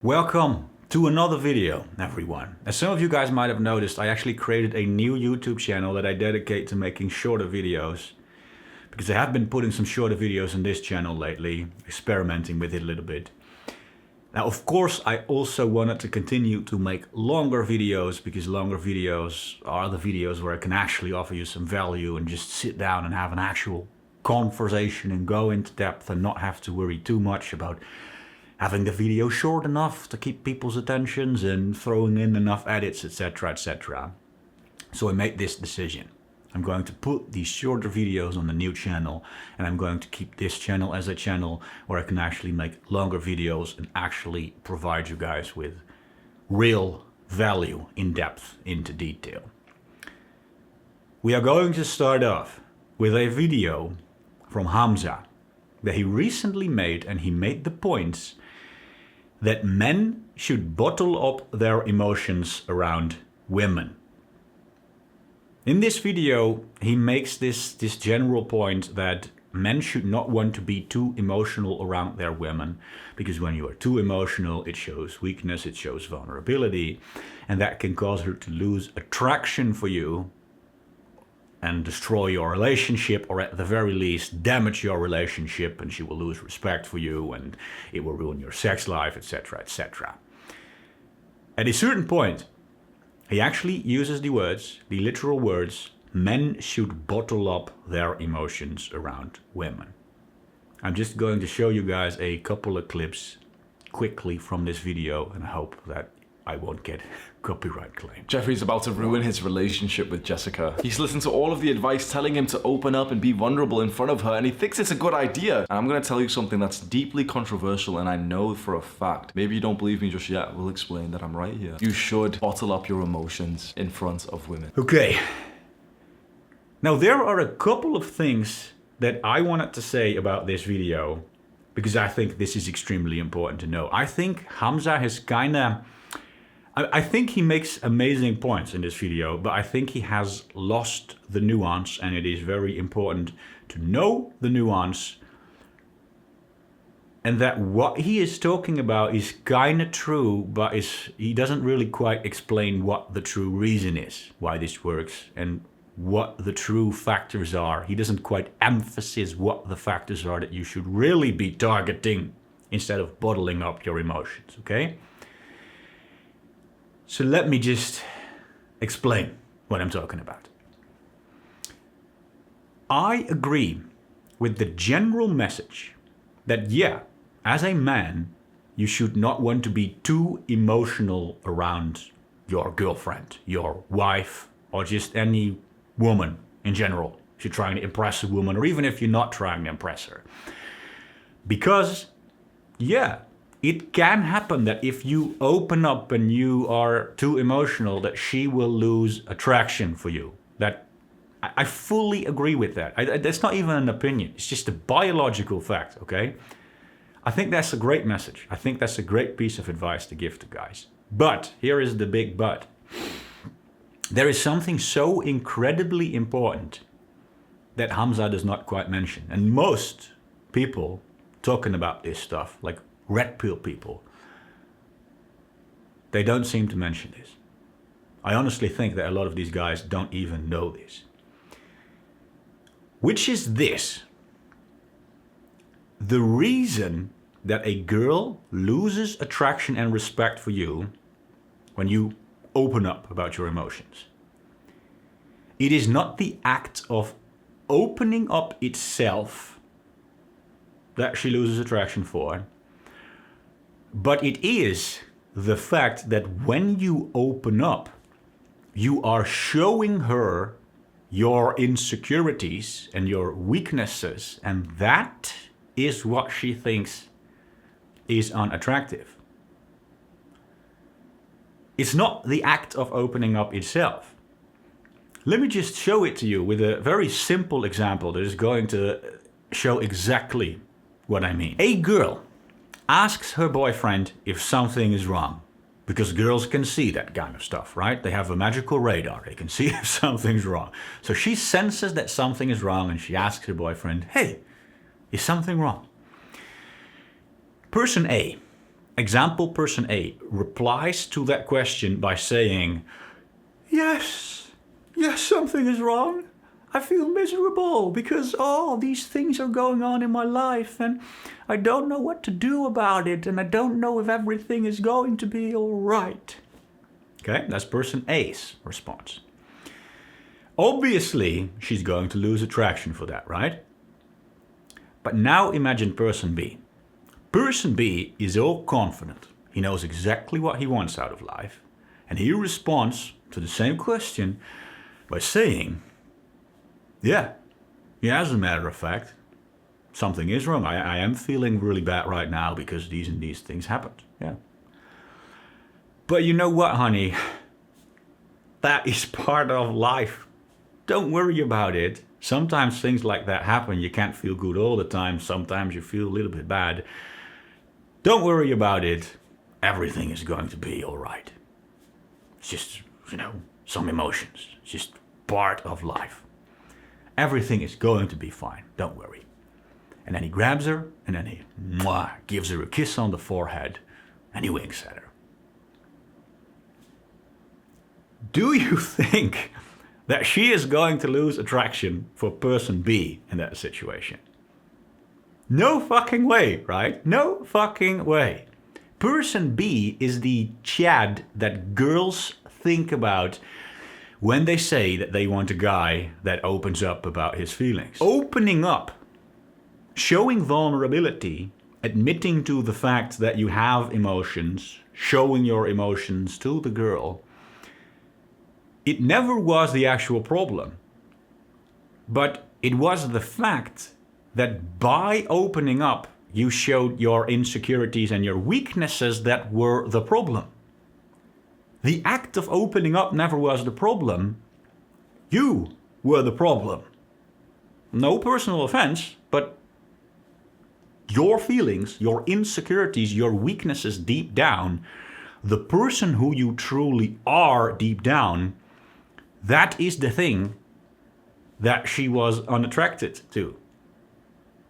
Welcome to another video, everyone. As some of you guys might have noticed, I actually created a new YouTube channel that I dedicate to making shorter videos. Because I have been putting some shorter videos on this channel lately, experimenting with it a little bit. Now, of course, I also wanted to continue to make longer videos, because longer videos are the videos where I can actually offer you some value and just sit down and have an actual conversation and go into depth and not have to worry too much about having the video short enough to keep people's attentions and throwing in enough edits, etc, etc. So I made this decision. I'm going to put these shorter videos on the new channel, and I'm going to keep this channel as a channel where I can actually make longer videos and actually provide you guys with real value in depth, into detail. We are going to start off with a video from Hamza that he recently made, and he made the points that men should bottle up their emotions around women. In this video, he makes this general point that men should not want to be too emotional around their women, because when you are too emotional, it shows weakness, it shows vulnerability, and that can cause her to lose attraction for you and destroy your relationship, or at the very least damage your relationship, and she will lose respect for you and it will ruin your sex life, etc, etc. At a certain point, he actually uses the words, the literal words, men should bottle up their emotions around women. I'm just going to show you guys a couple of clips quickly from this video, and I hope that I won't get copyright claim. Jeffrey's about to ruin his relationship with Jessica. He's listened to all of the advice telling him to open up and be vulnerable in front of her, and he thinks it's a good idea. And I'm gonna tell you something that's deeply controversial, and I know for a fact. Maybe you don't believe me just yet. We'll explain that I'm right here. You should bottle up your emotions in front of women. Okay. Now there are a couple of things that I wanted to say about this video, because I think this is extremely important to know. I think Hamza has I think he makes amazing points in this video, but I think he has lost the nuance, and it is very important to know the nuance, and that what he is talking about is kind of true, but he doesn't really quite explain what the true reason is, why this works, and what the true factors are. He doesn't quite emphasize what the factors are that you should really be targeting instead of bottling up your emotions, okay? So let me just explain what I'm talking about. I agree with the general message that, yeah, as a man, you should not want to be too emotional around your girlfriend, your wife, or just any woman in general, if you're trying to impress a woman, or even if you're not trying to impress her. Because, yeah, it can happen that if you open up and you are too emotional, that she will lose attraction for you. That I fully agree with that. That's not even an opinion. It's just a biological fact, okay? I think that's a great message. I think that's a great piece of advice to give to guys. But, here is the big but. There is something so incredibly important that Hamza does not quite mention. And most people talking about this stuff, like red pill people, they don't seem to mention this. I honestly think that a lot of these guys don't even know this. Which is this: the reason that a girl loses attraction and respect for you when you open up about your emotions, it is not the act of opening up itself that she loses attraction for, but it is the fact that when you open up, you are showing her your insecurities and your weaknesses, and that is what she thinks is unattractive. It's not the act of opening up itself. Let me just show it to you with a very simple example that is going to show exactly what I mean. A girl asks her boyfriend if something is wrong, because girls can see that kind of stuff, right? They have a magical radar. They can see if something's wrong. So she senses that something is wrong, and she asks her boyfriend, hey, is something wrong? Person A Example person A replies to that question by saying, yes, something is wrong. I feel miserable because all these things are going on in my life and I don't know what to do about it and I don't know if everything is going to be all right. Okay, that's person A's response. Obviously, she's going to lose attraction for that, right? But now imagine person B. Person B is all confident. He knows exactly what he wants out of life. And he responds to the same question by saying, yeah, as a matter of fact, something is wrong. I am feeling really bad right now because these and these things happened. Yeah. But you know what, honey? That is part of life. Don't worry about it. Sometimes things like that happen. You can't feel good all the time. Sometimes you feel a little bit bad. Don't worry about it. Everything is going to be all right. It's just, some emotions. It's just part of life. Everything is going to be fine. Don't worry. And then he grabs her and then he gives her a kiss on the forehead and he winks at her. Do you think that she is going to lose attraction for person B in that situation? No fucking way, right? No fucking way. Person B is the Chad that girls think about when they say that they want a guy that opens up about his feelings. Opening up, showing vulnerability, admitting to the fact that you have emotions, showing your emotions to the girl, it never was the actual problem. But it was the fact that by opening up, you showed your insecurities and your weaknesses that were the problem. The act of opening up never was the problem. You were the problem. No personal offense, but your feelings, your insecurities, your weaknesses deep down, the person who you truly are deep down, that is the thing that she was unattracted to.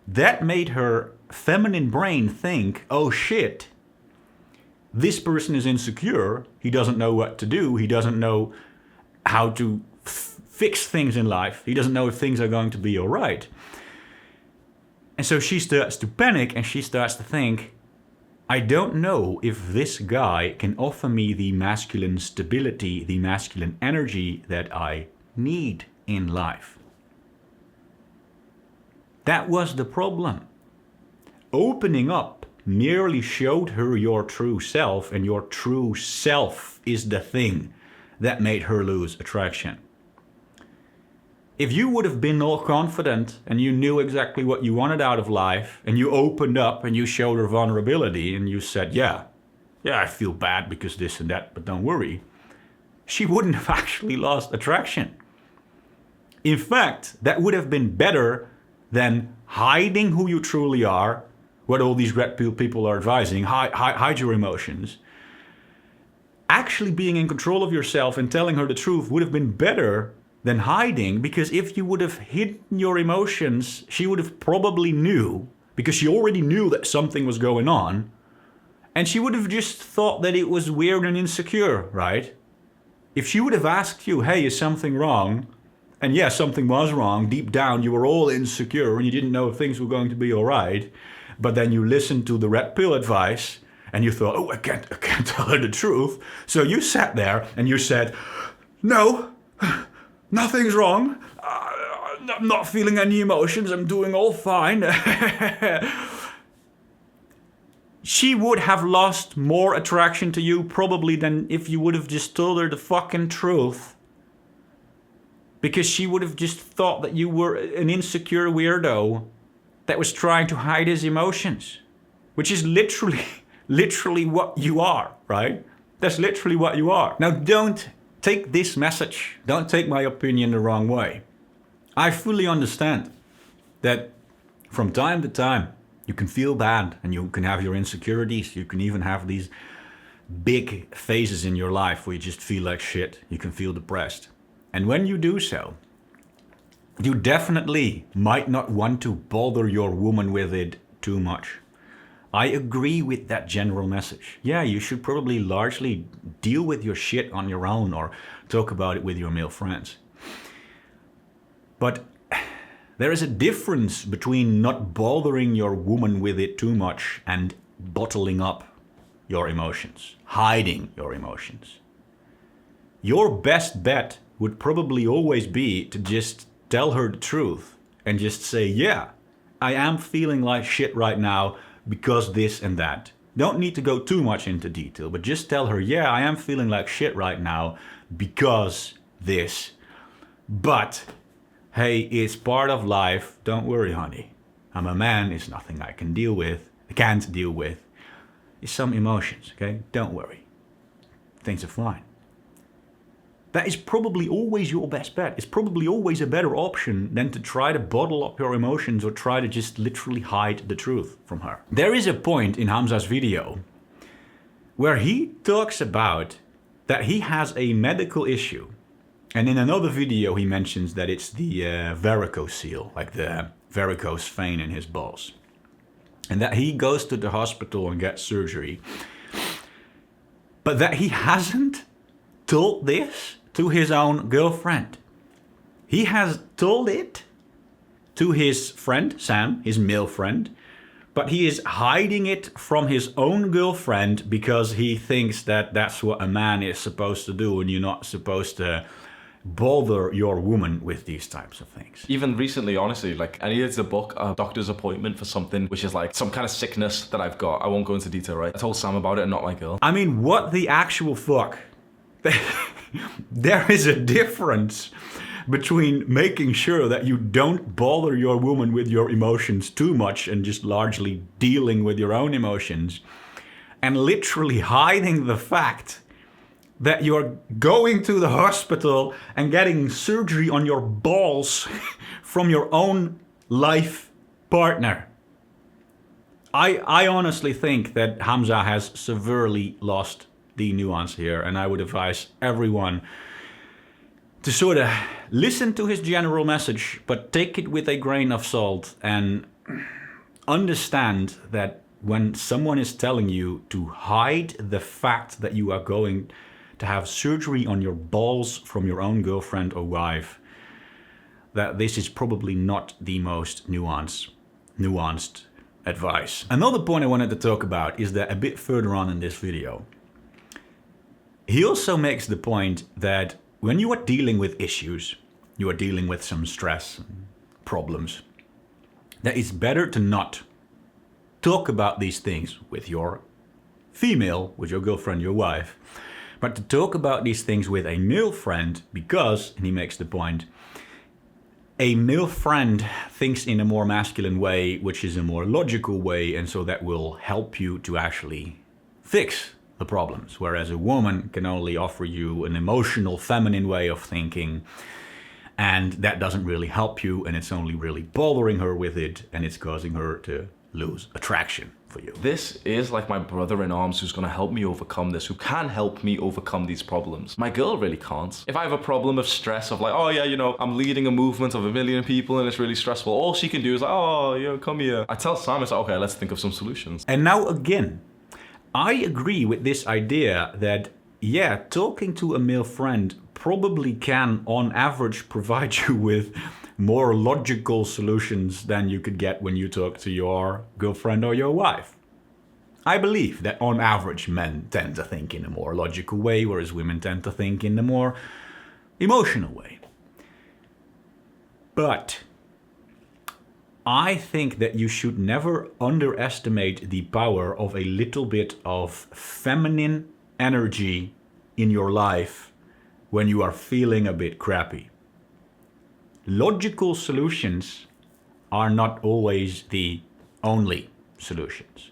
That made her feminine brain think, oh shit, this person is insecure, he doesn't know what to do, he doesn't know how to fix things in life, he doesn't know if things are going to be all right. And so she starts to panic and she starts to think, I don't know if this guy can offer me the masculine stability, the masculine energy that I need in life. That was the problem. Opening up merely showed her your true self, and your true self is the thing that made her lose attraction. If you would have been all confident and you knew exactly what you wanted out of life, and you opened up and you showed her vulnerability and you said, yeah, I feel bad because this and that, but don't worry, she wouldn't have actually lost attraction. In fact, that would have been better than hiding who you truly are, what all these red pill people are advising, hide your emotions. Actually being in control of yourself and telling her the truth would have been better than hiding, because if you would have hidden your emotions, she would have probably knew, because she already knew that something was going on, and she would have just thought that it was weird and insecure, right? If she would have asked you, hey, is something wrong? And yes, something was wrong. Deep down, you were all insecure and you didn't know if things were going to be all right. But then you listened to the red pill advice and you thought, oh, I can't tell her the truth. So you sat there and you said, no, nothing's wrong. I'm not feeling any emotions. I'm doing all fine. She would have lost more attraction to you probably than if you would have just told her the fucking truth. Because she would have just thought that you were an insecure weirdo that was trying to hide his emotions. Which is literally what you are, right? That's literally what you are. Now don't take this message, don't take my opinion the wrong way. I fully understand that from time to time you can feel bad and you can have your insecurities. You can even have these big phases in your life where you just feel like shit. You can feel depressed. And when you do so, you definitely might not want to bother your woman with it too much. I agree with that general message. Yeah, you should probably largely deal with your shit on your own or talk about it with your male friends. But there is a difference between not bothering your woman with it too much and bottling up your emotions, hiding your emotions. Your best bet would probably always be to just tell her the truth and just say, yeah, I am feeling like shit right now because this and that. Don't need to go too much into detail, but just tell her, yeah, I am feeling like shit right now because this. But, hey, it's part of life. Don't worry, honey. I'm a man. It's nothing I can't deal with. It's some emotions, okay? Don't worry. Things are fine. That is probably always your best bet. It's probably always a better option than to try to bottle up your emotions or try to just literally hide the truth from her. There is a point in Hamza's video where he talks about that he has a medical issue. And in another video he mentions that it's the varicocele, like the varicose vein in his balls. And that he goes to the hospital and gets surgery. But that he hasn't told this to his own girlfriend. He has told it to his friend, Sam, his male friend, but he is hiding it from his own girlfriend because he thinks that that's what a man is supposed to do and you're not supposed to bother your woman with these types of things. Even recently, honestly, like I needed to book a doctor's appointment for something which is like some kind of sickness that I've got. I won't go into detail, right? I told Sam about it and not my girl. I mean, what the actual fuck? There is a difference between making sure that you don't bother your woman with your emotions too much and just largely dealing with your own emotions and literally hiding the fact that you're going to the hospital and getting surgery on your balls from your own life partner. I honestly think that Hamza has severely lost the nuance here, and I would advise everyone to sort of listen to his general message, but take it with a grain of salt and understand that when someone is telling you to hide the fact that you are going to have surgery on your balls from your own girlfriend or wife, that this is probably not the most nuanced advice. Another point I wanted to talk about is that a bit further on in this video, he also makes the point that when you are dealing with issues, you are dealing with some stress and problems, that it's better to not talk about these things with your female, with your girlfriend, your wife, but to talk about these things with a male friend because, and he makes the point, a male friend thinks in a more masculine way, which is a more logical way, and so that will help you to actually fix the problems. Whereas a woman can only offer you an emotional, feminine way of thinking, and that doesn't really help you, and it's only really bothering her with it, and it's causing her to lose attraction for you. This is like my brother in arms who's going to help me overcome this, who can help me overcome these problems. My girl really can't. If I have a problem of stress of like, oh yeah, you know, I'm leading a movement of 1 million people and it's really stressful, all she can do is like, oh, you know, come here. I tell Sam, it's like, okay, let's think of some solutions. And now again, I agree with this idea that, yeah, talking to a male friend probably can, on average, provide you with more logical solutions than you could get when you talk to your girlfriend or your wife. I believe that on average men tend to think in a more logical way, whereas women tend to think in a more emotional way. But I think that you should never underestimate the power of a little bit of feminine energy in your life when you are feeling a bit crappy. Logical solutions are not always the only solutions.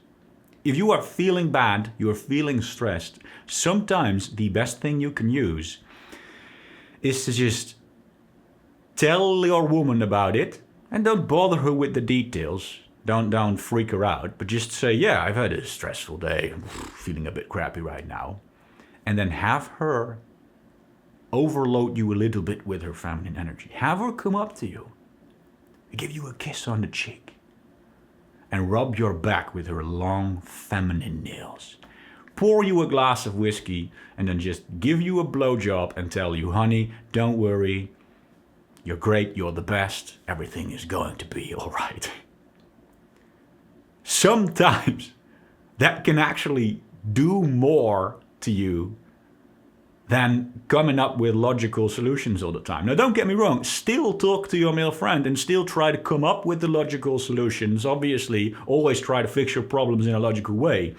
If you are feeling bad, you are feeling stressed, sometimes the best thing you can use is to just tell your woman about it and don't bother her with the details. Don't freak her out, but just say, yeah, I've had a stressful day, I'm feeling a bit crappy right now. And then have her overload you a little bit with her feminine energy. Have her come up to you, give you a kiss on the cheek, and rub your back with her long feminine nails. Pour you a glass of whiskey and then just give you a blowjob and tell you, honey, don't worry, you're great, you're the best, everything is going to be all right. Sometimes that can actually do more to you than coming up with logical solutions all the time. Now, don't get me wrong, still talk to your male friend and still try to come up with the logical solutions. Obviously, always try to fix your problems in a logical way.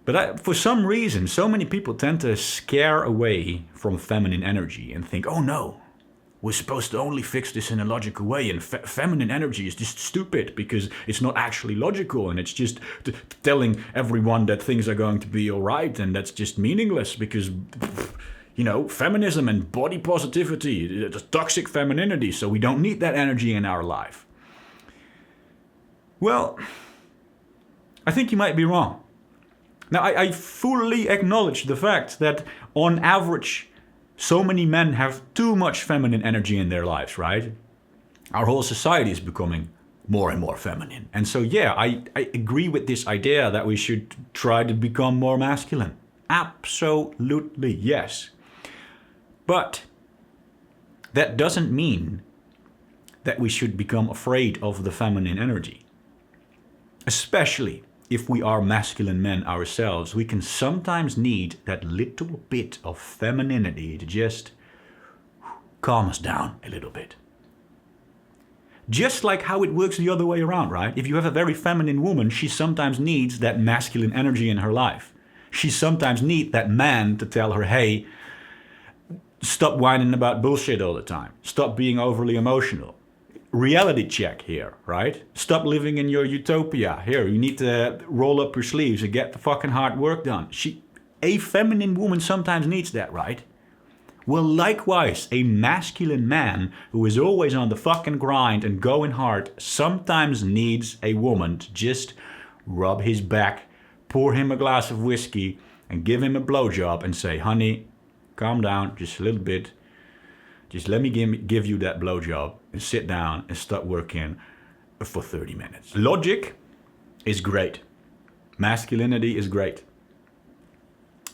But for some reason, so many people tend to scare away from feminine energy and think, oh no, we're supposed to only fix this in a logical way, and feminine energy is just stupid because it's not actually logical, and it's just telling everyone that things are going to be all right, and that's just meaningless because, you know, feminism and body positivity, it's toxic femininity, so we don't need that energy in our life. Well, I think you might be wrong. Now, I fully acknowledge the fact that on average, so many men have too much feminine energy in their lives, right? Our whole society is becoming more and more feminine. And so, yeah, I agree with this idea that we should try to become more masculine. Absolutely, yes. But that doesn't mean that we should become afraid of the feminine energy. Especially if we are masculine men ourselves, we can sometimes need that little bit of femininity to just calm us down a little bit. Just like how it works the other way around, right? If you have a very feminine woman, she sometimes needs that masculine energy in her life. She sometimes needs that man to tell her, hey, stop whining about bullshit all the time. Stop being overly emotional. Reality check here, right? Stop living in your utopia. Here, you need to roll up your sleeves and get the fucking hard work done. A feminine woman sometimes needs that, right? Well, likewise, a masculine man who is always on the fucking grind and going hard sometimes needs a woman to just rub his back, pour him a glass of whiskey, and give him a blowjob and say, honey, calm down just a little bit. Just let me give you that blowjob and sit down and start working for 30 minutes. Logic is great. Masculinity is great.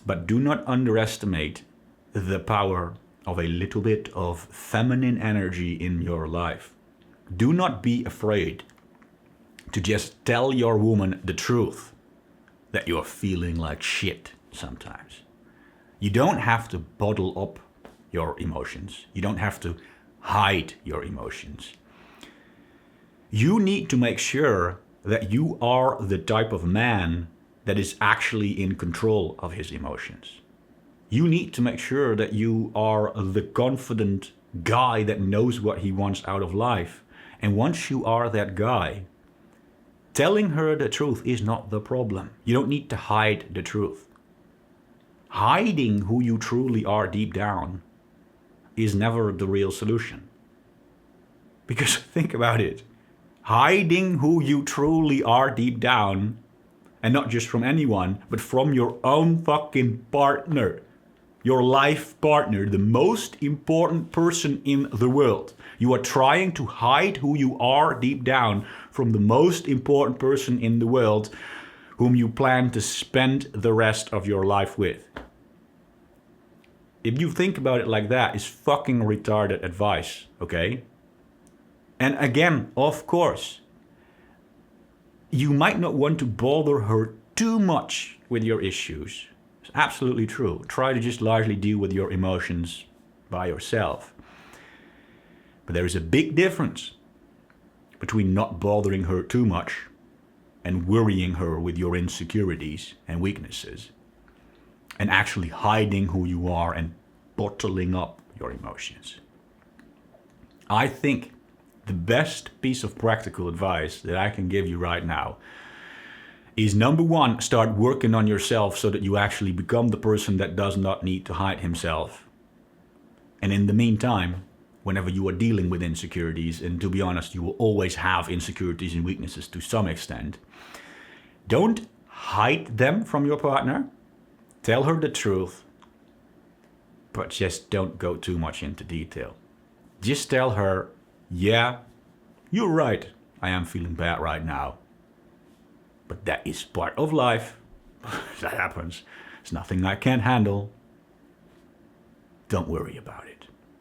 But do not underestimate the power of a little bit of feminine energy in your life. Do not be afraid to just tell your woman the truth that you're feeling like shit sometimes. You don't have to bottle up your emotions. You don't have to hide your emotions. You need to make sure that you are the type of man that is actually in control of his emotions. You need to make sure that you are the confident guy that knows what he wants out of life. And once you are that guy, telling her the truth is not the problem. You don't need to hide the truth. Hiding who you truly are deep down is never the real solution. Because think about it. Hiding who you truly are deep down, and not just from anyone, but from your own fucking partner, your life partner, the most important person in the world. You are trying to hide who you are deep down from the most important person in the world whom you plan to spend the rest of your life with. If you think about it like that, it's fucking retarded advice, okay? And again, of course, you might not want to bother her too much with your issues. It's absolutely true. Try to just largely deal with your emotions by yourself. But there is a big difference between not bothering her too much and worrying her with your insecurities and weaknesses, and actually hiding who you are and bottling up your emotions. I think the best piece of practical advice that I can give you right now is, number one, start working on yourself so that you actually become the person that does not need to hide himself. And in the meantime, whenever you are dealing with insecurities, and to be honest, you will always have insecurities and weaknesses to some extent, don't hide them from your partner. Tell her the truth, but just don't go too much into detail. Just tell her, yeah, you're right. I am feeling bad right now. But that is part of life. That happens. It's nothing I can't handle. Don't worry about it.